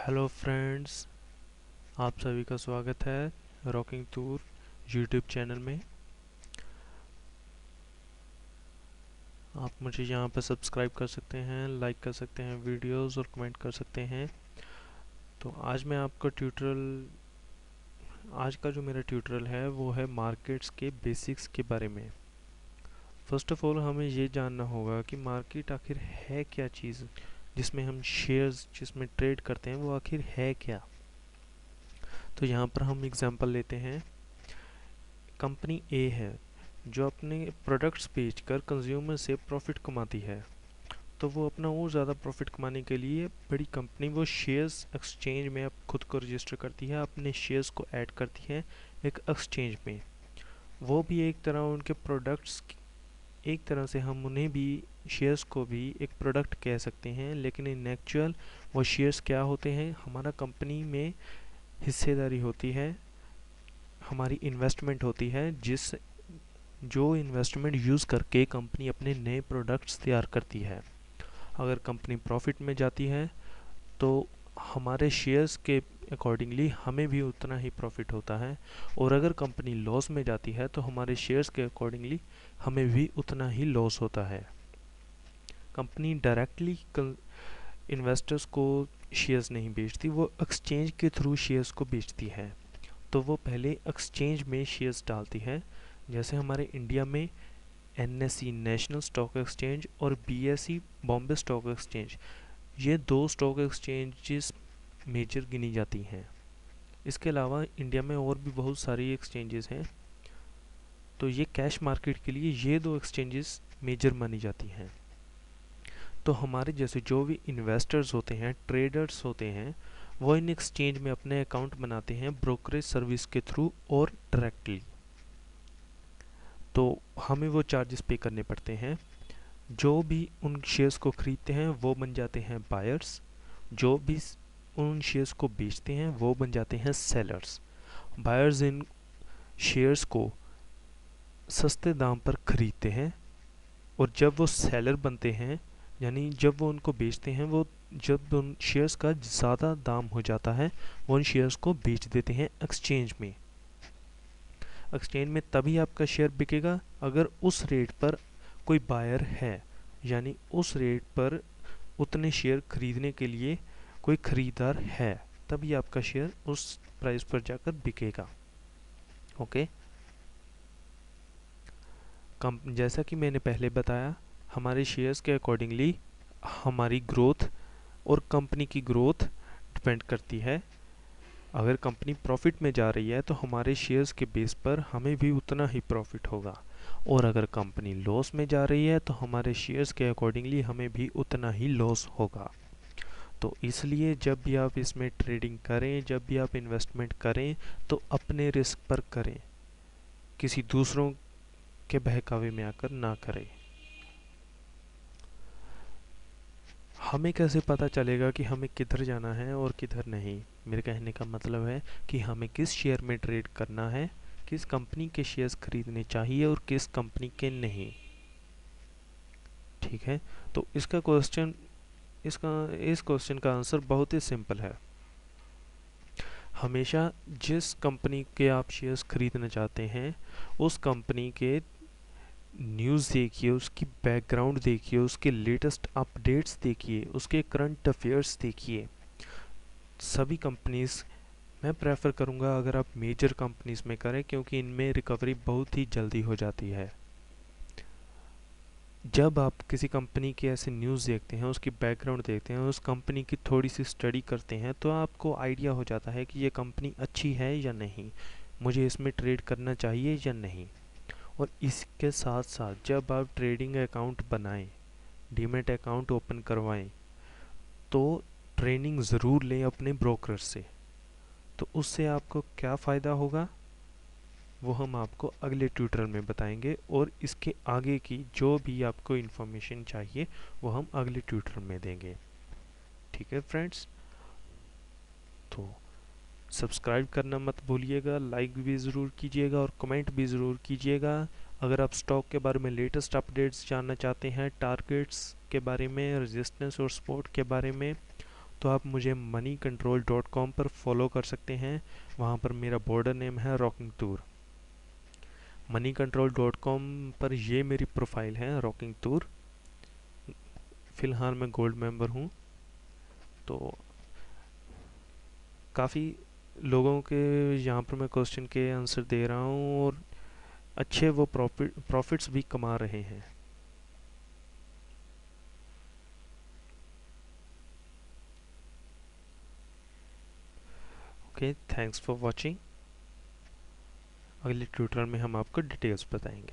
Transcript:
Hello friends, आप सभी का स्वागत है रॉकिंग टूर यूट्यूब चैनल में। आप मुझे यहाँ पर सब्सक्राइब कर सकते हैं, लाइक कर सकते हैं वीडियोस और कमेंट कर सकते हैं। तो आज मैं आपको आज का जो मेरा ट्यूटोरियल है वो है मार्केट्स के बेसिक्स के बारे में। फर्स्ट ऑफ ऑल हमें ये जानना होगा कि मार्केट आखिर है क्या चीज़, जिसमें हम शेयर्स जिसमें ट्रेड करते हैं वो आखिर है क्या। तो यहाँ पर हम एग्जांपल लेते हैं। कंपनी ए है जो अपने प्रोडक्ट्स बेचकर कंज्यूमर से प्रॉफिट कमाती है। तो वो अपना और ज़्यादा प्रॉफिट कमाने के लिए बड़ी कंपनी वो शेयर्स एक्सचेंज में अब खुद को रजिस्टर करती है, अपने शेयर्स को ऐड करती है एक एक्सचेंज में। वो भी एक तरह उनके प्रोडक्ट्स, एक तरह से हम उन्हें भी शेयर्स को भी एक प्रोडक्ट कह सकते हैं, लेकिन इन एक्चुअल वो शेयर्स क्या होते हैं, हमारा कंपनी में हिस्सेदारी होती है, हमारी इन्वेस्टमेंट होती है, जिस जो इन्वेस्टमेंट यूज़ करके कंपनी अपने नए प्रोडक्ट्स तैयार करती है। अगर कंपनी प्रॉफिट में जाती है तो हमारे शेयर्स के अकॉर्डिंगली हमें भी उतना ही प्रॉफिट होता है, और अगर कंपनी लॉस में जाती है तो हमारे शेयर्स के अकॉर्डिंगली हमें भी उतना ही लॉस होता है। कंपनी डायरेक्टली इन्वेस्टर्स को शेयर्स नहीं बेचती, वो एक्सचेंज के थ्रू शेयर्स को बेचती है। तो वो पहले एक्सचेंज में शेयर्स डालती है, जैसे हमारे इंडिया में एनएसई नेशनल स्टॉक एक्सचेंज और बीएसई बॉम्बे स्टॉक एक्सचेंज, ये दो स्टॉक एक्सचेंजेस मेजर गिनी जाती हैं। इसके अलावा इंडिया में और भी बहुत सारी एक्सचेंजेस हैं। तो ये कैश मार्केट के लिए ये दो एक्सचेंजेस मेजर मानी जाती हैं। तो हमारे जैसे जो भी इन्वेस्टर्स होते हैं, ट्रेडर्स होते हैं, वो इन एक्सचेंज में अपने अकाउंट बनाते हैं ब्रोकरेज सर्विस के थ्रू और डायरेक्टली। तो हमें वो चार्जेस पे करने पड़ते हैं। जो भी उन शेयर्स को खरीदते हैं वो बन जाते हैं बायर्स, जो भी उन शेयर्स को बेचते हैं वो बन जाते हैं सेलर्स। बायर्स इन शेयर्स को सस्ते दाम पर खरीदते हैं, और जब वो सेलर बनते हैं, यानी जब वो उनको बेचते हैं, वो जब उन शेयर्स का ज़्यादा दाम हो जाता है वो उन शेयर्स को बेच देते हैं एक्सचेंज में। एक्सचेंज में तभी आपका शेयर बिकेगा अगर उस रेट पर कोई बायर है, यानी उस रेट पर उतने शेयर खरीदने के लिए कोई खरीदार है, तभी आपका शेयर उस प्राइस पर जाकर बिकेगा। ओके। जैसा कि मैंने पहले बताया, हमारे शेयर्स के अकॉर्डिंगली हमारी ग्रोथ और कंपनी की ग्रोथ डिपेंड करती है। अगर कंपनी प्रॉफिट में जा रही है तो हमारे शेयर्स के बेस पर हमें भी उतना ही प्रॉफिट होगा, और अगर कंपनी लॉस में जा रही है तो हमारे शेयर्स के अकॉर्डिंगली हमें भी उतना ही लॉस होगा। तो इसलिए जब भी आप इसमें ट्रेडिंग करें, जब भी आप इन्वेस्टमेंट करें, तो अपने रिस्क पर करें, किसी दूसरों के बहकावे में आकर ना करें। हमें कैसे पता चलेगा कि हमें किधर जाना है और किधर नहीं? मेरे कहने का मतलब है कि हमें किस शेयर में ट्रेड करना है, किस कंपनी के शेयर्स खरीदने चाहिए और किस कंपनी के नहीं। ठीक है। तो इस क्वेश्चन का आंसर बहुत ही सिंपल है। हमेशा जिस कंपनी के आप शेयर्स खरीदना चाहते हैं उस कंपनी के न्यूज़ देखिए, उसकी बैकग्राउंड देखिए, उसके लेटेस्ट अपडेट्स देखिए, उसके करंट अफेयर्स देखिए। सभी कंपनीज मैं प्रेफर करूँगा अगर आप मेजर कंपनीज में करें, क्योंकि इनमें रिकवरी बहुत ही जल्दी हो जाती है। जब आप किसी कंपनी की ऐसे न्यूज़ देखते हैं, उसकी बैकग्राउंड देखते हैं, उस कंपनी की थोड़ी सी स्टडी करते हैं, तो आपको आइडिया हो जाता है कि ये कंपनी अच्छी है या नहीं, मुझे इसमें ट्रेड करना चाहिए या नहीं। और इसके साथ साथ जब आप ट्रेडिंग अकाउंट बनाएं, डीमैट अकाउंट ओपन करवाएं, तो ट्रेनिंग ज़रूर लें अपने ब्रोकर से। तो उससे आपको क्या फ़ायदा होगा वो हम आपको अगले ट्यूटोरियल में बताएंगे, और इसके आगे की जो भी आपको इन्फॉर्मेशन चाहिए वो हम अगले ट्यूटोरियल में देंगे। ठीक है फ्रेंड्स, तो सब्सक्राइब करना मत भूलिएगा, लाइक भी ज़रूर कीजिएगा और कमेंट भी ज़रूर कीजिएगा। अगर आप स्टॉक के बारे में लेटेस्ट अपडेट्स जानना चाहते हैं, टारगेट्स के बारे में, रेजिस्टेंस और सपोर्ट के बारे में, तो आप मुझे moneycontrol.com पर फॉलो कर सकते हैं। वहाँ पर मेरा बॉर्डर नेम है रॉकिंग टूर। moneycontrol.com पर ये मेरी प्रोफाइल है रॉकिंग टूर। फ़िलहाल मैं गोल्ड मेंबर हूँ। तो काफ़ी लोगों के यहाँ पर मैं क्वेश्चन के आंसर दे रहा हूँ और अच्छे वो प्रॉफिट्स भी कमा रहे हैं। Okay, thanks for watching. अगले ट्यूटोरियल में हम आपको डिटेल्स बताएंगे।